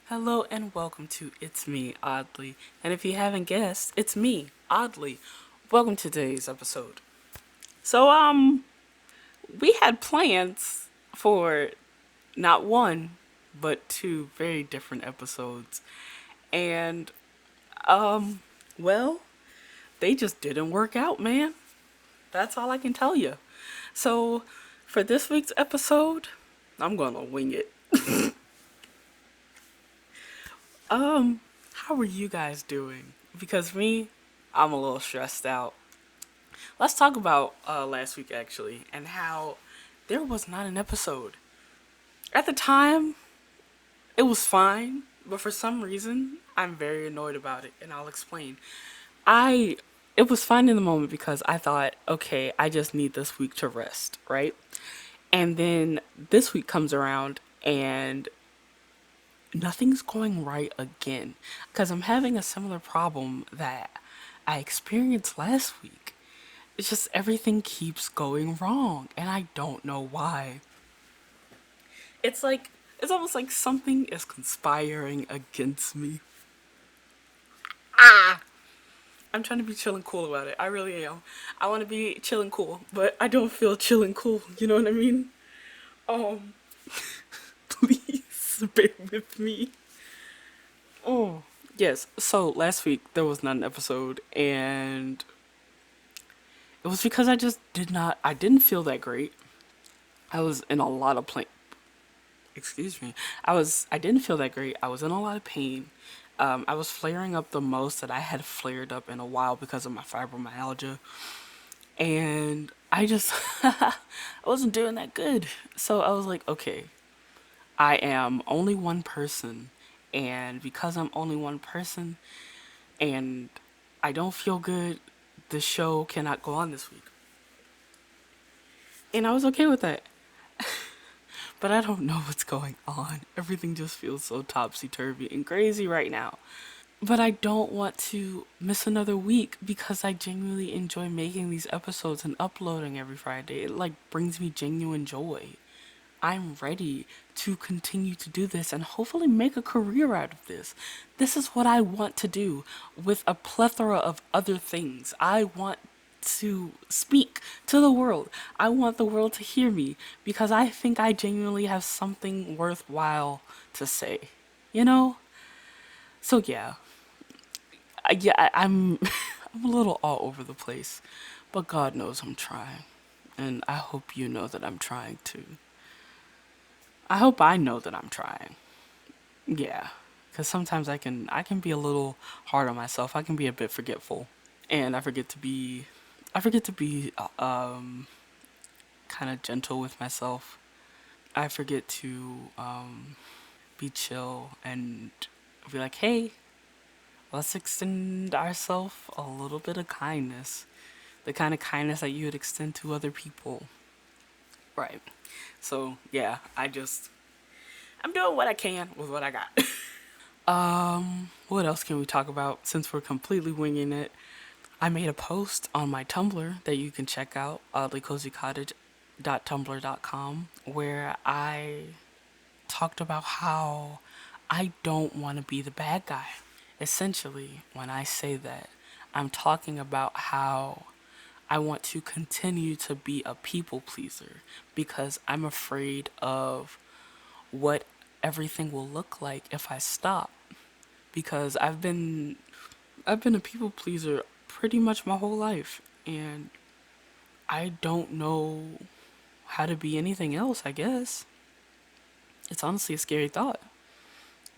Hello and welcome to It's Me, Oddly. And if you haven't guessed, it's me, Oddly. Welcome to today's episode. So, we had plans for not one, but two very different episodes. And, um, well, they just didn't work out, man. That's all I can tell you. So, for this week's episode, I'm gonna wing it. How are you guys doing? Because me, I'm a little stressed out. Let's talk about last week actually and how there was not an episode. At the time, it was fine, but for some reason, I'm very annoyed about it, and I'll explain. I it was fine in the moment because I thought, okay, I just need this week to rest, right? And then this week comes around and nothing's going right again because I'm having a similar problem that I experienced last week. It's just everything keeps going wrong and I don't know why. It's almost like something is conspiring against me. I'm trying to be chill and cool about it. I really am. I want to be chill and cool, but I don't feel chill and cool. You know what I mean? Um, please bear with me. Oh, yes. So last week there was not an episode, and it was because I just did not. I didn't feel that great. I was in a lot of pain. Excuse me. I didn't feel that great. I was in a lot of pain. I was flaring up the most that I had flared up in a while because of my fibromyalgia, and I just I wasn't doing that good. So I was like, okay, I am only one person, and because I'm only one person, and I don't feel good, the show cannot go on this week. And I was okay with that. But I don't know what's going on. Everything just feels so topsy turvy and crazy right now. But I don't want to miss another week because I genuinely enjoy making these episodes and uploading every Friday. It like brings me genuine joy. I'm ready to continue to do this and hopefully make a career out of this. This is what I want to do with a plethora of other things. I want to speak to the world. I want the world to hear me because I think I genuinely have something worthwhile to say. You know? So yeah. I'm I'm a little all over the place, but God knows I'm trying. And I hope you know that I'm trying too. I hope I know that I'm trying. Yeah, because sometimes I can be a little hard on myself. I can be a bit forgetful, and I forget to be kind of gentle with myself. I forget to be chill and be like, hey, let's extend ourselves a little bit of kindness, the kind of kindness that you would extend to other people. Right. So yeah, I'm doing what I can with what I got. What else can we talk about since we're completely winging it? I made a post on my Tumblr that you can check out, oddlycozycottage.tumblr.com, where I talked about how I don't want to be the bad guy. Essentially, when I say that, I'm talking about how I want to continue to be a people pleaser because I'm afraid of what everything will look like if I stop. Because I've been a people pleaser pretty much my whole life, and I don't know how to be anything else, I guess. It's honestly a scary thought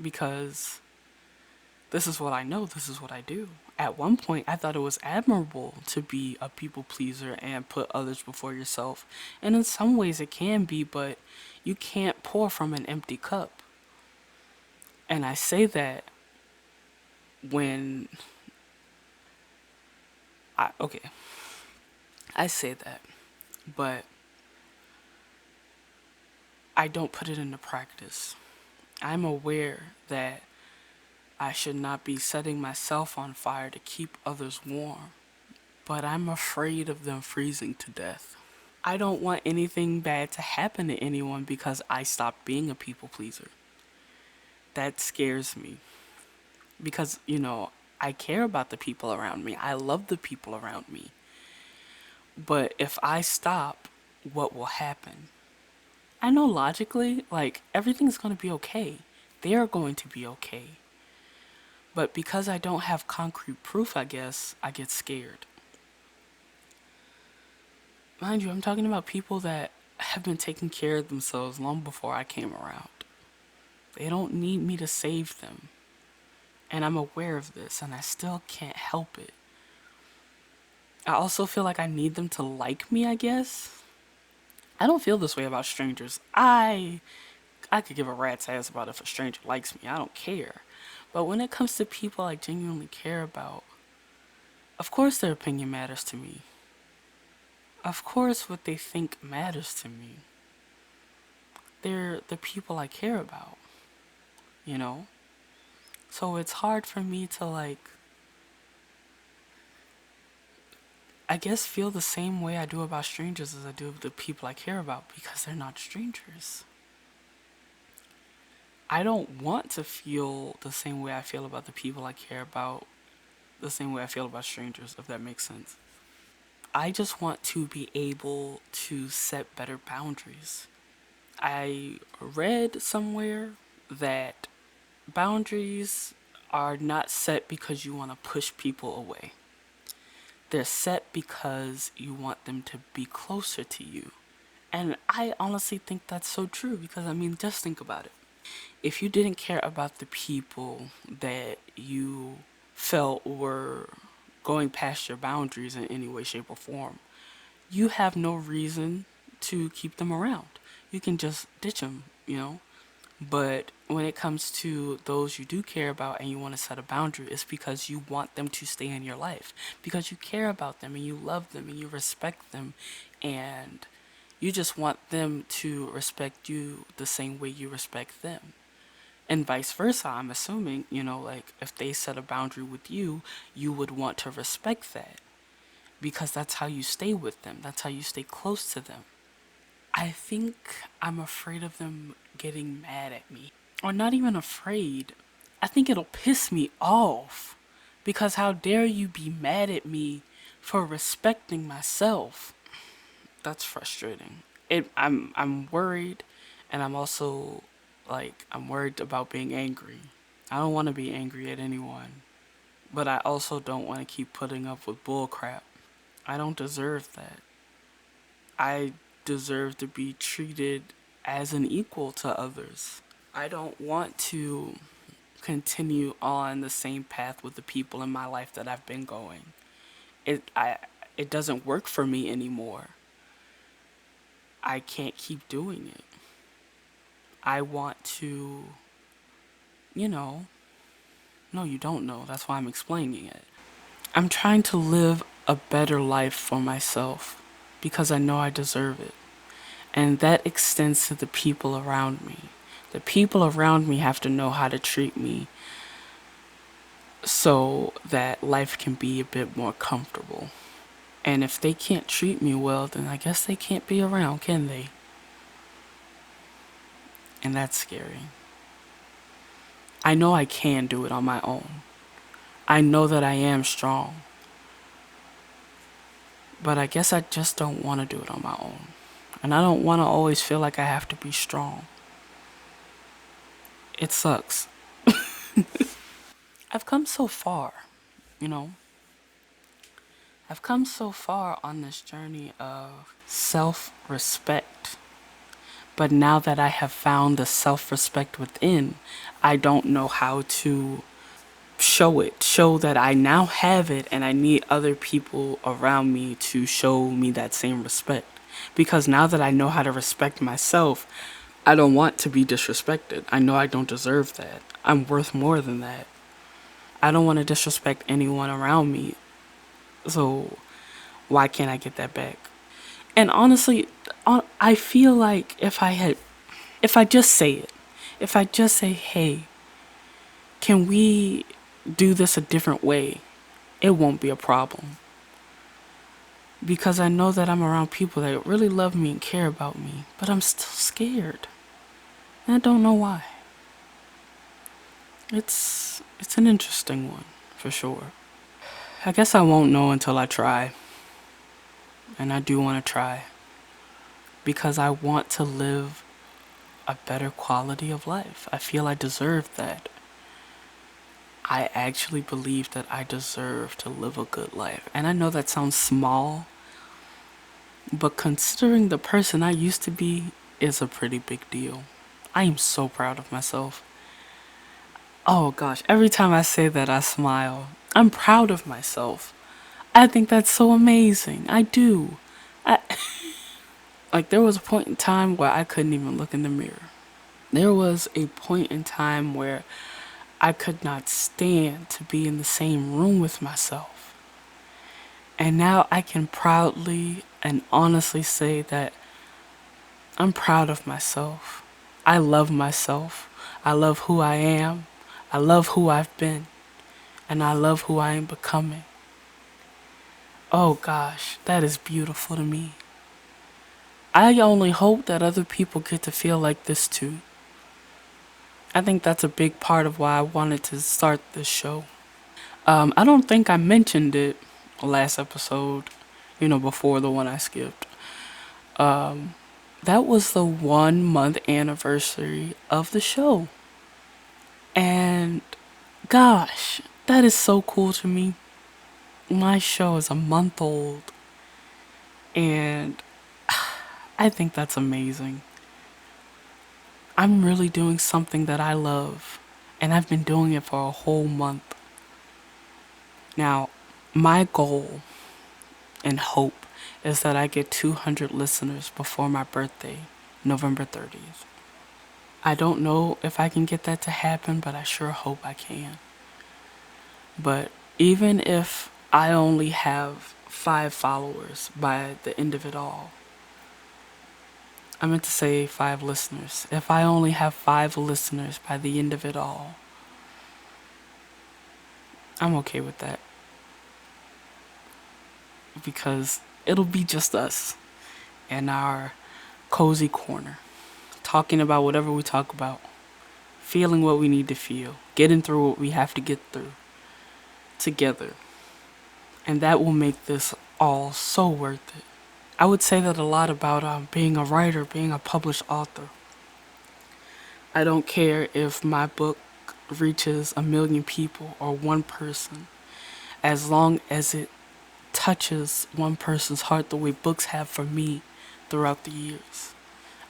because this is what I know, this is what I do. At one point, I thought it was admirable to be a people pleaser and put others before yourself. And in some ways, it can be, but you can't pour from an empty cup. And I say that when okay, I say that, but I don't put it into practice. I'm aware that I should not be setting myself on fire to keep others warm, but I'm afraid of them freezing to death. I don't want anything bad to happen to anyone because I stopped being a people pleaser. that scares me because, I care about the people around me. I love the people around me. But if I stop, what will happen? I know logically, like, everything's going to be okay. They are going to be okay. But because I don't have concrete proof, I guess, I get scared. Mind you, I'm talking about people that have been taking care of themselves long before I came around. They don't need me to save them. And I'm aware of this, and I still can't help it. I also feel like I need them to like me, I guess. I don't feel this way about strangers. I could give a rat's ass about if a stranger likes me. I don't care. But when it comes to people I genuinely care about, of course their opinion matters to me. Of course what they think matters to me. They're the people I care about, you know? So it's hard for me to, like, I guess feel the same way I do about strangers as I do with the people I care about because they're not strangers. I don't want to feel the same way I feel about the people I care about, the same way I feel about strangers, if that makes sense. I just want to be able to set better boundaries. I read somewhere that boundaries are not set because you want to push people away. They're set because you want them to be closer to you. And I honestly think that's so true because, I mean, just think about it. If you didn't care about the people that you felt were going past your boundaries in any way, shape, or form, you have no reason to keep them around. You can just ditch them. But when it comes to those you do care about and you want to set a boundary, it's because you want them to stay in your life. Because you care about them and you love them and you respect them and you just want them to respect you the same way you respect them. And vice versa, I'm assuming, like if they set a boundary with you, you would want to respect that because that's how you stay with them, that's how you stay close to them. I think I'm afraid of them getting mad at me. Or not even afraid. I think it'll piss me off. Because how dare you be mad at me for respecting myself? That's frustrating. I'm worried and I'm also I'm worried about being angry. I don't want to be angry at anyone, but I also don't want to keep putting up with bullcrap. I don't deserve that. I deserve to be treated as an equal to others. I don't want to continue on the same path with the people in my life that I've been going. It doesn't work for me anymore. I can't keep doing it. I want to, you know, no, you don't know. That's why I'm explaining it. I'm trying to live a better life for myself because I know I deserve it. And that extends to the people around me. The people around me have to know how to treat me so that life can be a bit more comfortable. And if they can't treat me well, then I guess they can't be around, can they? And that's scary. I know I can do it on my own. I know that I am strong. But I guess I just don't want to do it on my own. And I don't want to always feel like I have to be strong. It sucks. I've come so far, you know? I've come so far on this journey of self respect. But now that I have found the self respect within, I don't know how to show it. Show that I now have it and I need other people around me to show me that same respect. Because now that I know how to respect myself, I don't want to be disrespected. I know I don't deserve that. I'm worth more than that. I don't want to disrespect anyone around me. So why can't I get that back? And honestly, I feel like if I just say it, if I just say, hey, can we do this a different way? It won't be a problem. Because I know that I'm around people that really love me and care about me, but I'm still scared. And I don't know why. It's an interesting one, for sure. I guess I won't know until I try, and I do want to try because I want to live a better quality of life. I feel I deserve that. I actually believe that I deserve to live a good life. And I know that sounds small, but considering the person I used to be is a pretty big deal. I am so proud of myself. Oh gosh, every time I say that, I smile. I'm proud of myself. I think that's so amazing. I do. I, like, there was a point in time where I couldn't even look in the mirror. There was a point in time where I could not stand to be in the same room with myself. And now I can proudly and honestly say that I'm proud of myself. I love myself. I love who I am. I love who I've been. And I love who I am becoming. Oh gosh, that is beautiful to me. I only hope that other people get to feel like this too. I think that's a big part of why I wanted to start this show. I don't think I mentioned it last episode, before the one I skipped. That was the 1 month anniversary of the show. And gosh, that is so cool to me. My show is a month old, and I think that's amazing. I'm really doing something that I love, and I've been doing it for a whole month. Now, my goal and hope is that I get 200 listeners before my birthday, November 30th. I don't know if I can get that to happen, but I sure hope I can. But even if I only have 5 followers by the end of it all, I meant to say 5 listeners. If I only have 5 listeners by the end of it all, I'm okay with that because it'll be just us in our cozy corner, talking about whatever we talk about, feeling what we need to feel, getting through what we have to get through together. And that will make this all so worth it. I would say that a lot about being a writer, being a published author. I don't care if my book reaches 1 million people or one person, as long as it touches one person's heart the way books have for me throughout the years.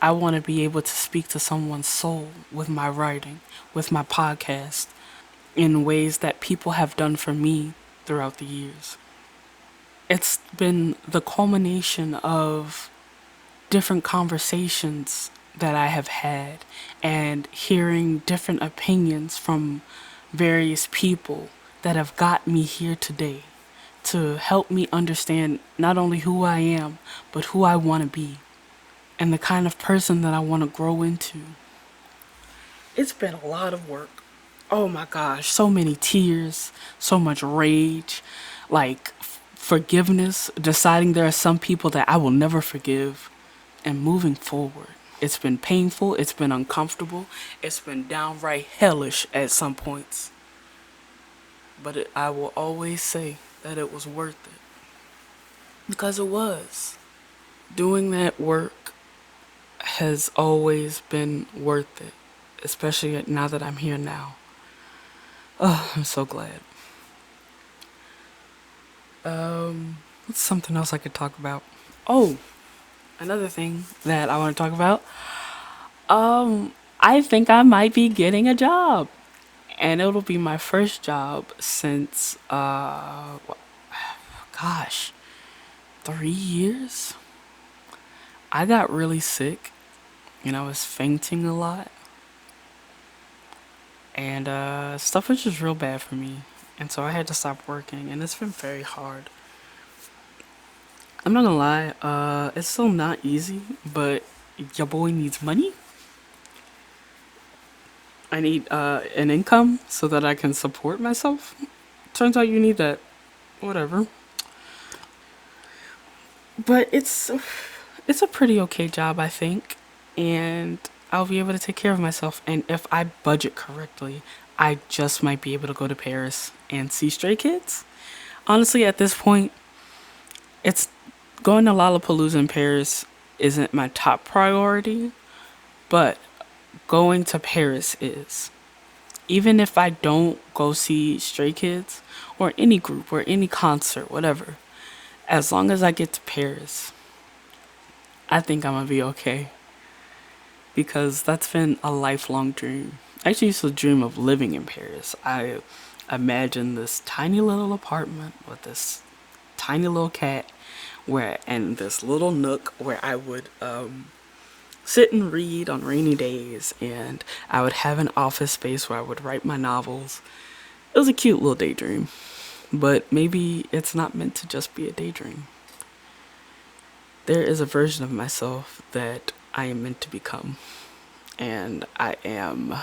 I want to be able to speak to someone's soul with my writing, with my podcast, in ways that people have done for me throughout the years. It's been the culmination of different conversations that I have had and hearing different opinions from various people that have got me here today to help me understand not only who I am, but who I want to be and the kind of person that I want to grow into. It's been a lot of work. Oh my gosh, so many tears, so much rage, like forgiveness, deciding there are some people that I will never forgive, and moving forward. It's been painful, it's been uncomfortable, it's been downright hellish at some points. But I will always say that it was worth it. Because it was. Doing that work has always been worth it, especially now that I'm here now. Oh, I'm so glad. What's something else I could talk about? Oh, another thing that I want to talk about. I think I might be getting a job. And it'll be my first job since, gosh, 3 years? I got really sick and I was fainting a lot. And stuff was just real bad for me. And so I had to stop working, and it's been very hard. I'm not gonna lie, it's still not easy, but your boy needs money. I need an income so that I can support myself. Turns out you need that. Whatever. But it's a pretty okay job, I think, and I'll be able to take care of myself. And if I budget correctly, I just might be able to go to Paris and see Stray Kids. Honestly, at this point, it's going to Lollapalooza in Paris isn't my top priority, but going to Paris is. Even if I don't go see Stray Kids or any group or any concert, whatever, as long as I get to Paris, I think I'm gonna be okay because that's been a lifelong dream. I actually used to dream of living in Paris. I imagined this tiny little apartment with this tiny little cat where and this little nook where I would sit and read on rainy days, and I would have an office space where I would write my novels. It was a cute little daydream, but maybe it's not meant to just be a daydream. There is a version of myself that I am meant to become, and I am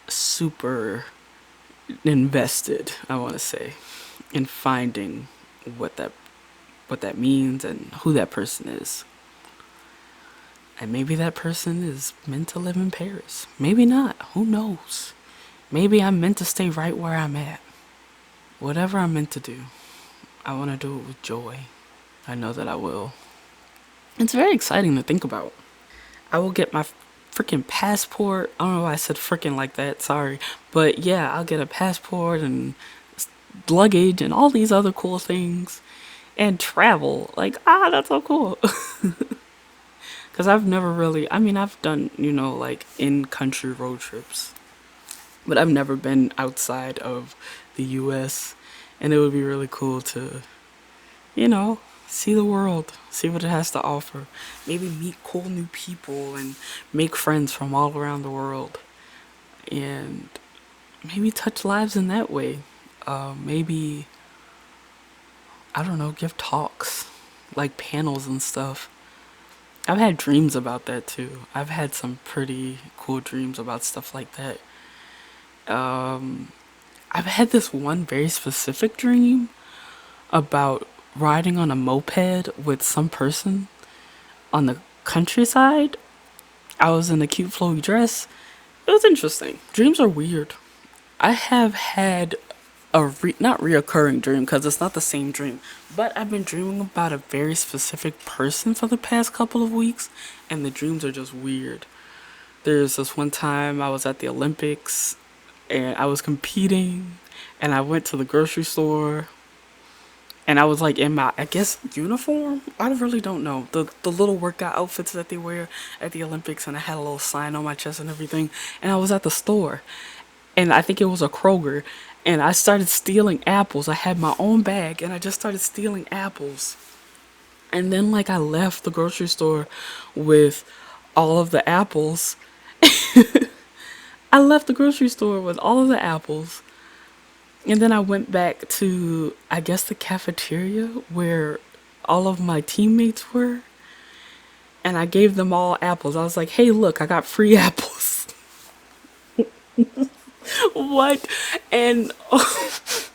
super invested, I want to say, in finding what that what that means and who that person is. And maybe that person is meant to live in Paris. Maybe not. Who knows? Maybe I'm meant to stay right where I'm at. Whatever I'm meant to do, I want to do it with joy. I know that I will. It's very exciting to think about. I will get my freaking passport. I don't know why I said freaking like that. Sorry. But yeah, I'll get a passport and luggage and all these other cool things and travel. Like, that's so cool. Because I've never really, I mean, I've done, like in country road trips, but I've never been outside of the US. And it would be really cool to, you know, see the world, see what it has to offer. Maybe meet cool new people and make friends from all around the world. And maybe touch lives in that way. Maybe, I don't know, give talks, like panels and stuff. I've had dreams about that too. I've had some pretty cool dreams about stuff like that. I've had this one very specific dream about riding on a moped with some person on the countryside. I was in a cute flowy dress. It was interesting. Dreams are weird. I have had not reoccurring dream because it's not the same dream, but I've been dreaming about a very specific person for the past couple of weeks, and the dreams are just weird. There's this one time I was at the Olympics and I was competing, and I went to the grocery store and I was like in my, I guess, uniform. I really don't know the little workout outfits that they wear at the Olympics, and I had a little sign on my chest and everything. And I was at the store, and I think it was a Kroger, and I started stealing apples. I had my own bag, and I just started stealing apples. And then, like, I left the grocery store with all of the apples. I left the grocery store with all of the apples. And then I went back to, I guess, the cafeteria where all of my teammates were. And I gave them all apples. I was like, hey, look, I got free apples. What? And it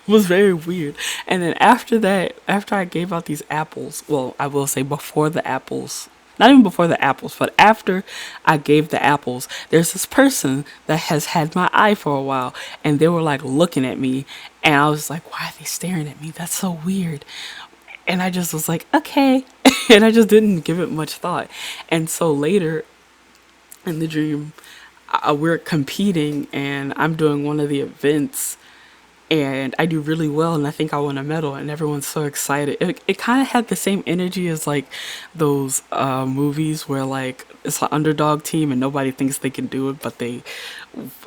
was very weird. And then after that, after I gave out these apples, well, I will say before the apples, not even before the apples, but after I gave the apples, there's this person that has had my eye for a while, and they were like looking at me, and I was like, why are they staring at me? That's so weird. And I just was like, okay. And I just didn't give it much thought. And so later in the dream, we're competing, and I'm doing one of the events, and I do really well, and I think I won a medal, and everyone's so excited. It kind of had the same energy as like those movies where like it's an underdog team and nobody thinks they can do it, but they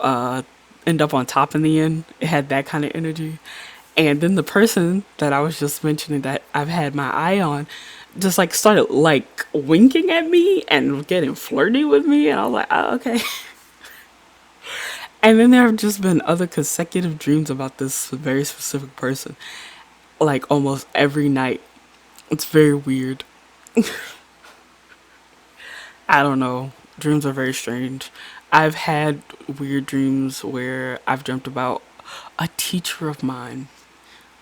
uh, end up on top in the end. It had that kind of energy. And then the person that I was just mentioning that I've had my eye on just like started like winking at me and getting flirty with me, and I was like, oh, okay. And then there have just been other consecutive dreams about this very specific person, like almost every night. It's very weird. I don't know. Dreams are very strange. I've had weird dreams where I've dreamt about a teacher of mine,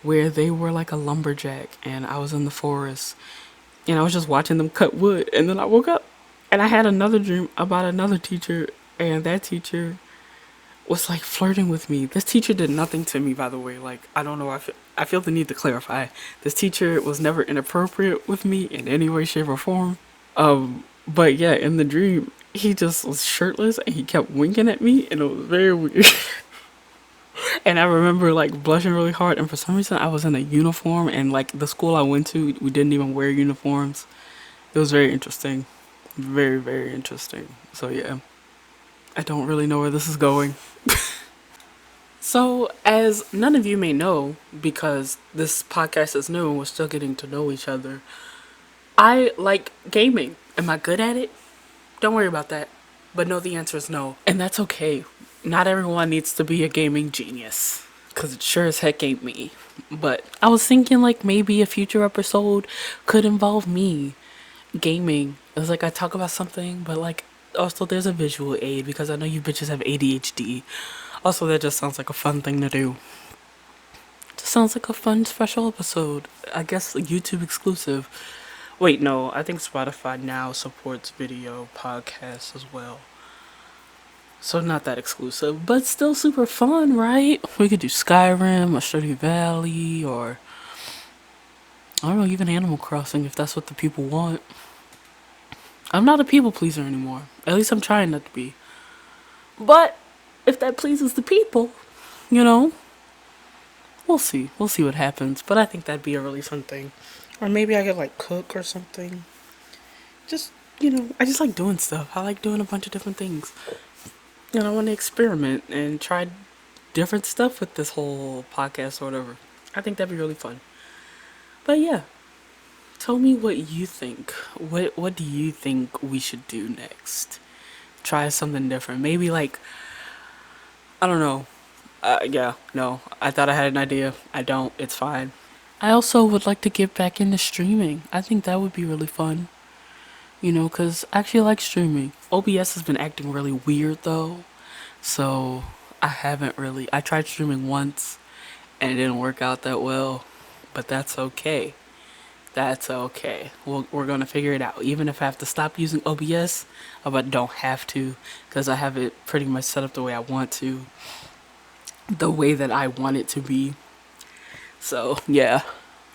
where they were like a lumberjack and I was in the forest and I was just watching them cut wood, and then I woke up and I had another dream about another teacher, and that teacher was like flirting with me. This teacher did nothing to me, by the way. Like, I don't know. I feel the need to clarify. This teacher was never inappropriate with me in any way, shape, or form. But yeah, in the dream, he just was shirtless and he kept winking at me, and it was very weird. And I remember like blushing really hard, and for some reason, I was in a uniform, and like the school I went to, we didn't even wear uniforms. It was very interesting. Very, very interesting. So yeah, I don't really know where this is going. So, as none of you may know, because this podcast is new and we're still getting to know each other, I like gaming. Am I good at it? Don't worry about that. But no, the answer is no. And that's okay. Not everyone needs to be a gaming genius. Because it sure as heck ain't me. But I was thinking like maybe a future episode could involve me gaming. It was like I talk about something, but like also there's a visual aid because I know you bitches have ADHD. Also, that just sounds like a fun thing to do. Just sounds like a fun special episode. I guess YouTube exclusive. Wait, no, I think Spotify now supports video podcasts as well. So not that exclusive, but still super fun, right? We could do Skyrim or Stardew Valley or I don't know, even Animal Crossing if that's what the people want. I'm not a people pleaser anymore. At least I'm trying not to be. But if that pleases the people, you know, we'll see. We'll see what happens. But I think that'd be a really fun thing. Or maybe I could like cook or something. Just, I just like doing stuff. I like doing a bunch of different things. And I want to experiment and try different stuff with this whole podcast or whatever. I think that'd be really fun. But yeah, tell me what you think. What do you think we should do next? Try something different. Maybe like, I don't know. Yeah, no. I thought I had an idea. I don't. It's fine. I also would like to get back into streaming. I think that would be really fun. Because I actually like streaming. OBS has been acting really weird though. So I haven't really. I tried streaming once and it didn't work out that well. But that's okay. That's okay. We're going to figure it out. Even if I have to stop using OBS, but don't have to because I have it pretty much set up the way I want to. The way that I want it to be. So, yeah.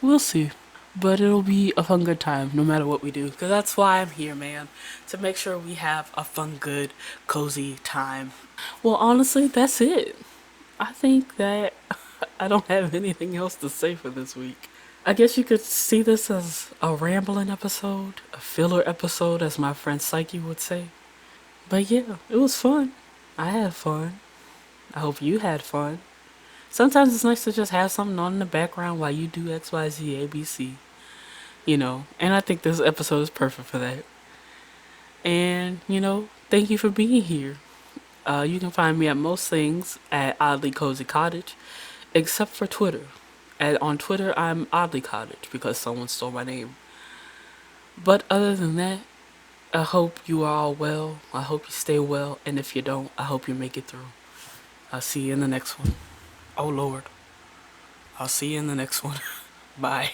We'll see. But it'll be a fun, good time no matter what we do. Because that's why I'm here, man. To make sure we have a fun, good, cozy time. Well, honestly, that's it. I think that I don't have anything else to say for this week. I guess you could see this as a rambling episode, a filler episode, as my friend Psyche would say. But yeah, it was fun. I had fun. I hope you had fun. Sometimes it's nice to just have something on in the background while you do X, Y, Z, A, B, C. And I think this episode is perfect for that. And, thank you for being here. You can find me at most things at Oddly Cozy Cottage, except for Twitter. On Twitter, I'm Oddly Cottage because someone stole my name. But other than that, I hope you are all well. I hope you stay well. And if you don't, I hope you make it through. I'll see you in the next one. Oh, Lord. I'll see you in the next one. Bye.